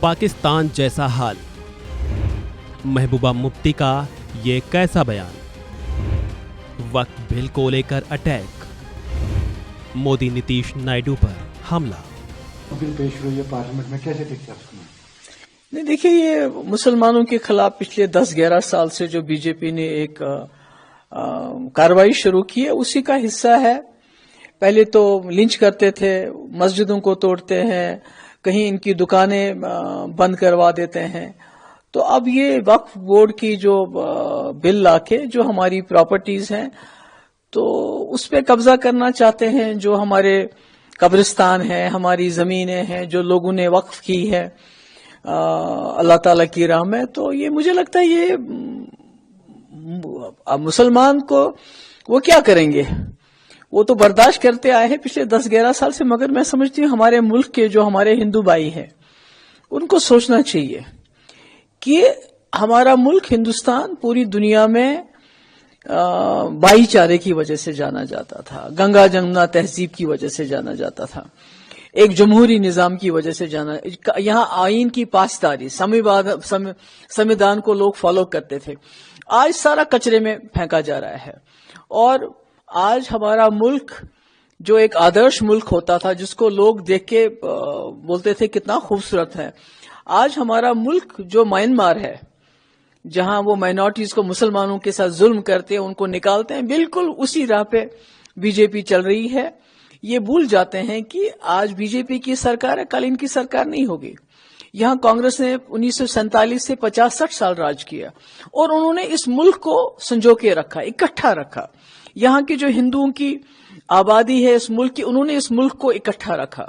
पाकिस्तान जैसा हाल। महबूबा मुफ्ती का ये कैसा बयान? वक्फ बिल को लेकर अटैक। मोदी नीतीश नायडू पर हमला। बिल पेश हुई है पार्लियामेंट में, कैसे देखते हैं उसको? नहीं, देखिए, ये मुसलमानों के खिलाफ पिछले 10-11 साल से जो बीजेपी ने एक कार्रवाई शुरू की है, उसी का हिस्सा है। पहले तो लिंच करते थे, मस्जिदों को तोड़ते हैं, कहीं इनकी दुकानें बंद करवा देते हैं। तो अब ये वक्फ बोर्ड की जो बिल लाके जो हमारी प्रॉपर्टीज हैं, तो उस पे कब्जा करना चाहते हैं। जो हमारे कब्रिस्तान है, हमारी जमीनें हैं, जो लोगों ने वक्फ की है अल्लाह ताला की राह में, तो ये मुझे लगता है ये मुसलमान को वो क्या करेंगे, वो तो बर्दाश्त करते आए हैं पिछले 10-11 साल से। मगर मैं समझती हूँ हमारे मुल्क के जो हमारे हिंदू भाई हैं, उनको सोचना चाहिए कि हमारा मुल्क हिंदुस्तान पूरी दुनिया में भाईचारे की वजह से जाना जाता था, गंगा जमुना तहजीब की वजह से जाना जाता था, एक जमहूरी निजाम की वजह से जाना। यहाँ आइन की पासदारी, संविधान को लोग फॉलो करते थे। आज सारा कचरे में फेंका जा रहा है। और आज हमारा मुल्क जो एक आदर्श मुल्क होता था, जिसको लोग देख के बोलते थे कितना खूबसूरत है, आज हमारा मुल्क जो म्यांमार है, जहां वो माइनॉरिटीज को, मुसलमानों के साथ जुल्म करते हैं, उनको निकालते हैं, बिल्कुल उसी राह पे बीजेपी चल रही है। ये भूल जाते हैं कि आज बीजेपी की सरकार है, कल इनकी सरकार नहीं होगी। यहां कांग्रेस ने 1947 से 50-60 साल राज किया और उन्होंने इस मुल्क को संजो के रखा, इकट्ठा रखा। यहां की जो हिंदुओं की आबादी है इस मुल्क की, उन्होंने इस मुल्क को इकट्ठा रखा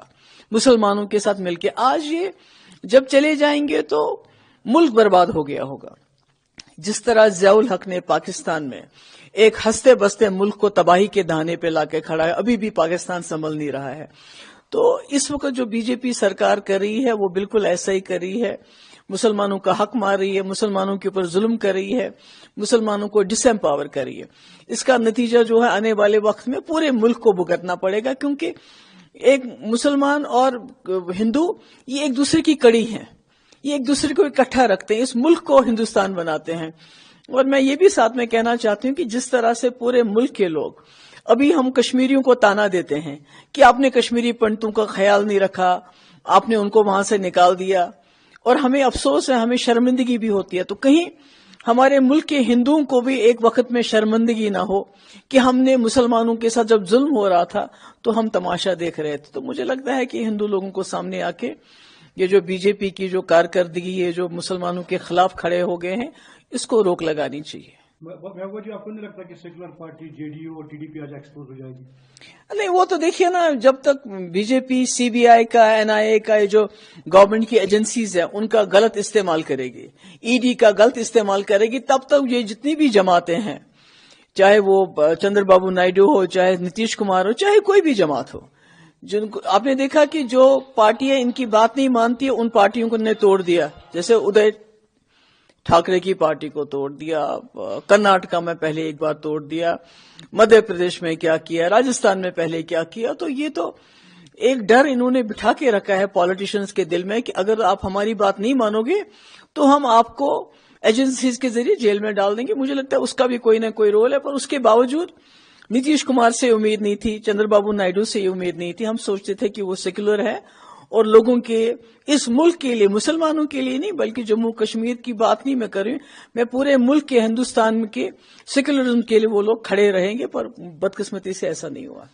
मुसलमानों के साथ मिलकर। आज ये जब चले जाएंगे तो मुल्क बर्बाद हो गया होगा। जिस तरह ज़ियाउल हक ने पाकिस्तान में एक हंसते बसते मुल्क को तबाही के दाने पे लाके खड़ा है, अभी भी पाकिस्तान संभल नहीं रहा है। तो इस वक्त जो बीजेपी सरकार कर रही है, वो बिल्कुल ऐसा ही कर रही है। मुसलमानों का हक मार रही है, मुसलमानों के ऊपर जुल्म कर रही है, मुसलमानों को डिसएम्पावर कर रही है। इसका नतीजा जो है आने वाले वक्त में पूरे मुल्क को भुगतना पड़ेगा, क्योंकि एक मुसलमान और हिंदू ये एक दूसरे की कड़ी हैं, ये एक दूसरे को इकट्ठा रखते हैं, इस मुल्क को हिंदुस्तान बनाते हैं। और मैं ये भी साथ में कहना चाहती हूँ कि जिस तरह से पूरे मुल्क के लोग, अभी हम कश्मीरियों को ताना देते हैं कि आपने कश्मीरी पंडितों का ख्याल नहीं रखा, आपने उनको वहां से निकाल दिया, और हमें अफसोस है, हमें शर्मिंदगी भी होती है। तो कहीं हमारे मुल्क के हिंदुओं को भी एक वक्त में शर्मिंदगी ना हो कि हमने मुसलमानों के साथ जब जुल्म हो रहा था तो हम तमाशा देख रहे थे। तो मुझे लगता है कि हिंदू लोगों को सामने आके ये जो बीजेपी की जो कारकर्दगी है, जो मुसलमानों के खिलाफ खड़े हो गए हैं, इसको रोक लगानी चाहिए। महबूबा जी, आपको नहीं लगता कि सेकुलर पार्टी जेडीयू और टीडीपी आज एक्सपोज हो जाएगी? नहीं, वो तो देखिए ना, जब तक बीजेपी सीबीआई का, एनआईए का, ये जो गवर्नमेंट की एजेंसीज है, उनका गलत इस्तेमाल करेगी, ईडी का गलत इस्तेमाल करेगी, तब तक ये जितनी भी जमातें हैं, चाहे वो चंद्रबाबू नायडू हो, चाहे नीतीश कुमार हो, चाहे कोई भी जमात हो, जिनको आपने देखा कि जो पार्टियां इनकी बात नहीं मानती है, उन पार्टियों को ने तोड़ दिया। जैसे उदय ठाकरे की पार्टी को तोड़ दिया, कर्नाटका में पहले एक बार तोड़ दिया, मध्य प्रदेश में क्या किया, राजस्थान में पहले क्या किया। तो ये तो एक डर इन्होंने बिठा के रखा है पॉलिटिशियंस के दिल में कि अगर आप हमारी बात नहीं मानोगे तो हम आपको एजेंसीज के जरिए जेल में डाल देंगे। मुझे लगता है उसका भी कोई ना कोई रोल है, पर उसके बावजूद नीतीश कुमार से उम्मीद नहीं थी, चंद्रबाबू नायडू से उम्मीद नहीं थी। हम सोचते थे कि वो सेक्युलर है और लोगों के, इस मुल्क के लिए, मुसलमानों के लिए नहीं, बल्कि जम्मू कश्मीर की बात नहीं मैं कर रही हूं, मैं पूरे मुल्क के, हिंदुस्तान के सेक्युलरिज्म के लिए वो लोग खड़े रहेंगे। पर बदकिस्मती से ऐसा नहीं हुआ।